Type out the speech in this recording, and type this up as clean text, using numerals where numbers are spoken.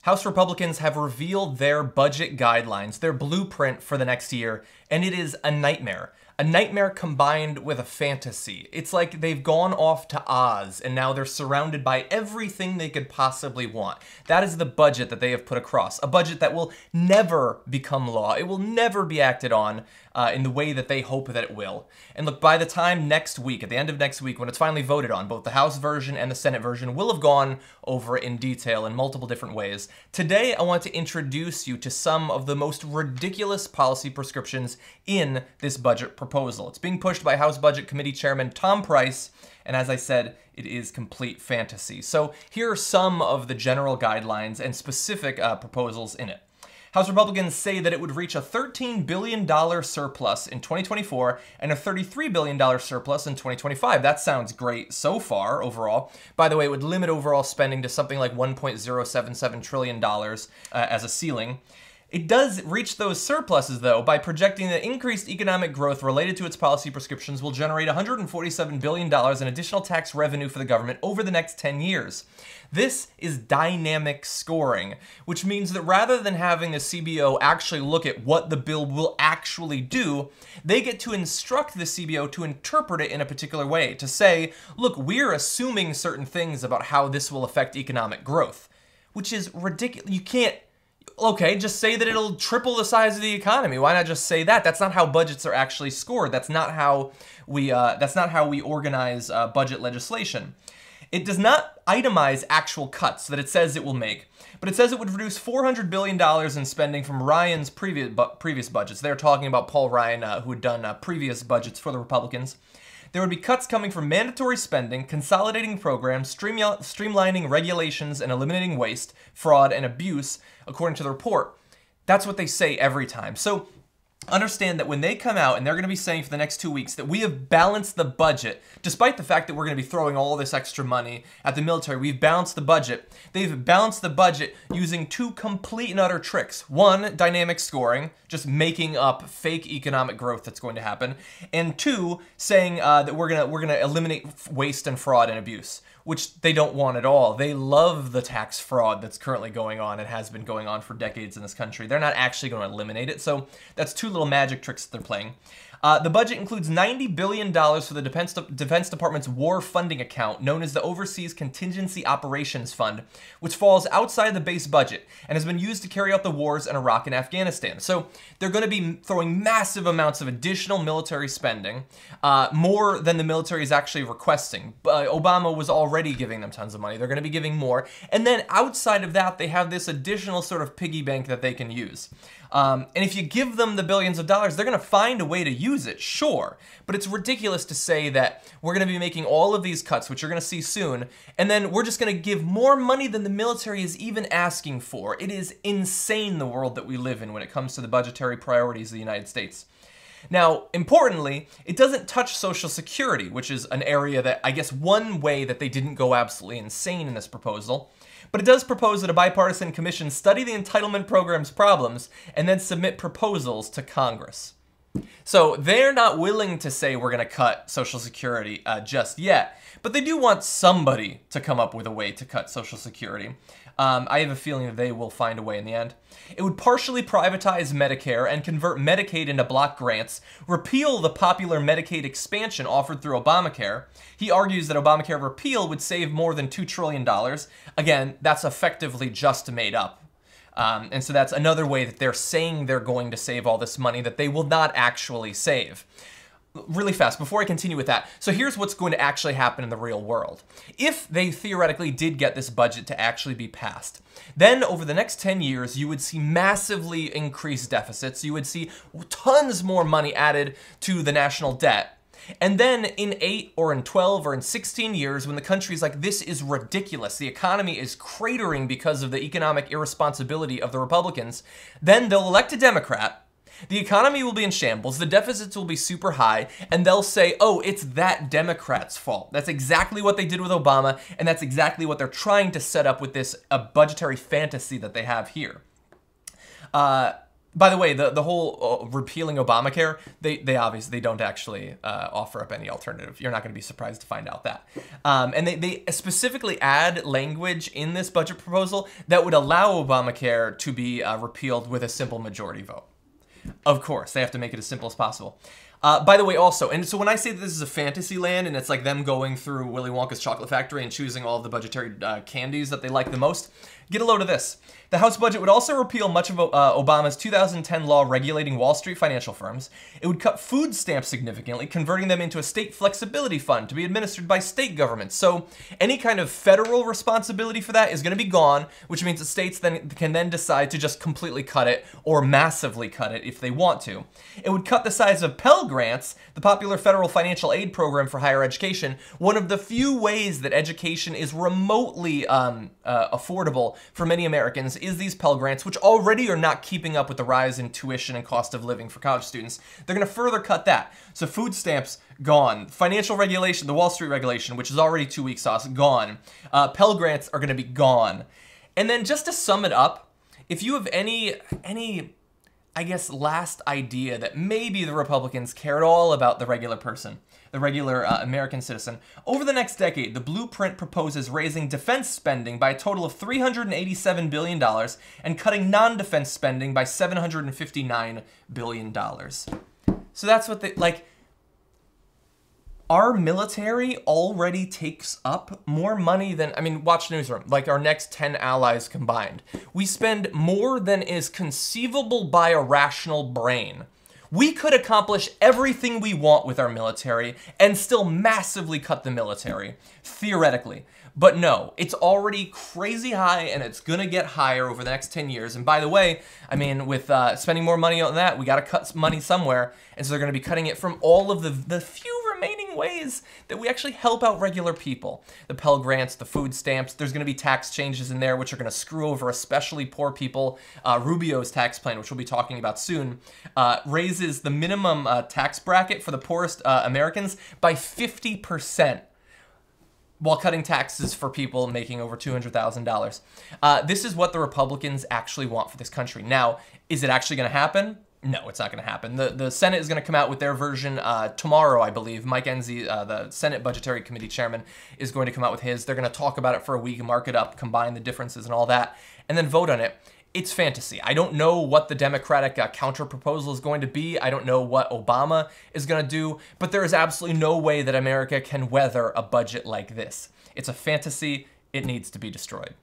House Republicans have revealed their budget guidelines, their blueprint for the next year, and it is a nightmare. A nightmare combined with a fantasy. It's like they've gone off to Oz and now they're surrounded by everything they could possibly want. That is the budget that they have put across. A budget that will never become law. It will never be acted on in the way that they hope that it will. And look, by the time next week, at the end of next week, when it's finally voted on, both the House version and the Senate version will have gone over it in detail in multiple different ways. Today, I want to introduce you to some of the most ridiculous policy prescriptions in this budget proposal. It's being pushed by House Budget Committee Chairman Tom Price, and as I said, it is complete fantasy. So here are some of the general guidelines and specific proposals in it. House Republicans say that it would reach a $13 billion surplus in 2024 and a $33 billion surplus in 2025. That sounds great so far overall. By the way, it would limit overall spending to something like $1.077 trillion as a ceiling. It does reach those surpluses, though, by projecting that increased economic growth related to its policy prescriptions will generate $147 billion in additional tax revenue for the government over the next 10 years. This is dynamic scoring, which means that rather than having the CBO actually look at what the bill will actually do, they get to instruct the CBO to interpret it in a particular way, to say, look, we're assuming certain things about how this will affect economic growth, which is ridiculous. You can't. Okay, just say that it'll triple the size of the economy. Why not just say that? That's not how budgets are actually scored. That's not how we organize budget legislation. It does not itemize actual cuts that it says it will make, but it says it would reduce $400 billion in spending from Ryan's previous budgets. They're talking about Paul Ryan, who had done previous budgets for the Republicans. There would be cuts coming from mandatory spending, consolidating programs, streamlining regulations, and eliminating waste, fraud, and abuse, according to the report. That's what they say every time. So understand that when they come out and they're going to be saying for the next 2 weeks that we have balanced the budget, despite the fact that we're going to be throwing all this extra money at the military, we've balanced the budget. They've balanced the budget using two complete and utter tricks. One, dynamic scoring, just making up fake economic growth that's going to happen. And two, saying that we're gonna eliminate waste and fraud and abuse, which they don't want at all. They love the tax fraud that's currently going on and has been going on for decades in this country. They're not actually going to eliminate it, so that's two little magic tricks that they're playing. The budget includes $90 billion for the Defense Department's war funding account, known as the Overseas Contingency Operations Fund, which falls outside the base budget and has been used to carry out the wars in Iraq and Afghanistan. So they're going to be throwing massive amounts of additional military spending, more than the military is actually requesting. Obama was already giving them tons of money. They're going to be giving more. And then outside of that, they have this additional sort of piggy bank that they can use. And if you give them the billions of dollars, they're going to find a way to use it, sure. But it's ridiculous to say that we're going to be making all of these cuts, which you're going to see soon, and then we're just going to give more money than the military is even asking for. It is insane, the world that we live in when it comes to the budgetary priorities of the United States. Now, importantly, it doesn't touch Social Security, which is an area that, I guess, one way that they didn't go absolutely insane in this proposal. But it does propose that a bipartisan commission study the entitlement program's problems and then submit proposals to Congress. So they're not willing to say we're going to cut Social Security just yet, but they do want somebody to come up with a way to cut Social Security. I have a feeling that they will find a way in the end. It would partially privatize Medicare and convert Medicaid into block grants, repeal the popular Medicaid expansion offered through Obamacare. He argues that Obamacare repeal would save more than $2 trillion. Again, that's effectively just made up. And so that's another way that they're saying they're going to save all this money that they will not actually save. Really fast, before I continue with that, so here's what's going to actually happen in the real world. If they theoretically did get this budget to actually be passed, then over the next 10 years, you would see massively increased deficits. You would see tons more money added to the national debt. And then in 8 or in 12 or in 16 years, when the country's like, this is ridiculous, the economy is cratering because of the economic irresponsibility of the Republicans, then they'll elect a Democrat. The economy will be in shambles, the deficits will be super high, and they'll say, oh, it's that Democrat's fault. That's exactly what they did with Obama, and that's exactly what they're trying to set up with this budgetary fantasy that they have here. By the way, the whole repealing Obamacare, they obviously don't actually offer up any alternative. You're not going to be surprised to find out that. And they specifically add language in this budget proposal that would allow Obamacare to be repealed with a simple majority vote. Of course, they have to make it as simple as possible. By the way, also, and so when I say that this is a fantasy land and it's like them going through Willy Wonka's chocolate factory and choosing all of the budgetary candies that they like the most, get a load of this. The House budget would also repeal much of Obama's 2010 law regulating Wall Street financial firms. It would cut food stamps significantly, converting them into a state flexibility fund to be administered by state governments. So any kind of federal responsibility for that is going to be gone, which means that states can then decide to just completely cut it or massively cut it if they want to. It would cut the size of Pell Grants, the popular federal financial aid program for higher education, one of the few ways that education is remotely affordable for many Americans is these Pell Grants, which already are not keeping up with the rise in tuition and cost of living for college students. They're going to further cut that. So food stamps, gone. Financial regulation, the Wall Street regulation, which is already 2-week sauce, gone. Pell Grants are going to be gone. And then just to sum it up, if you have any I guess, last idea that maybe the Republicans care at all about the regular person, the regular American citizen. Over the next decade, the blueprint proposes raising defense spending by a total of $387 billion and cutting non-defense spending by $759 billion. So that's what they, like, our military already takes up more money than, I mean, watch Newsroom, like our next 10 allies combined. We spend more than is conceivable by a rational brain. We could accomplish everything we want with our military and still massively cut the military, theoretically. But no, it's already crazy high and it's gonna get higher over the next 10 years. And by the way, I mean, with spending more money on that, we gotta cut money somewhere. And so they're gonna be cutting it from all of the few remaining ways that we actually help out regular people. The Pell Grants, the food stamps, there's gonna be tax changes in there which are gonna screw over especially poor people. Rubio's tax plan, which we'll be talking about soon, raises the minimum tax bracket for the poorest Americans by 50%. While cutting taxes for people making over $200,000. This is what the Republicans actually want for this country. Now, is it actually going to happen? No, it's not going to happen. The Senate is going to come out with their version tomorrow, I believe. Mike Enzi, the Senate Budgetary Committee chairman, is going to come out with his. They're going to talk about it for a week, mark it up, combine the differences and all that, and then vote on it. It's fantasy. I don't know what the Democratic counter-proposal is going to be. I don't know what Obama is going to do, but there is absolutely no way that America can weather a budget like this. It's a fantasy. It needs to be destroyed.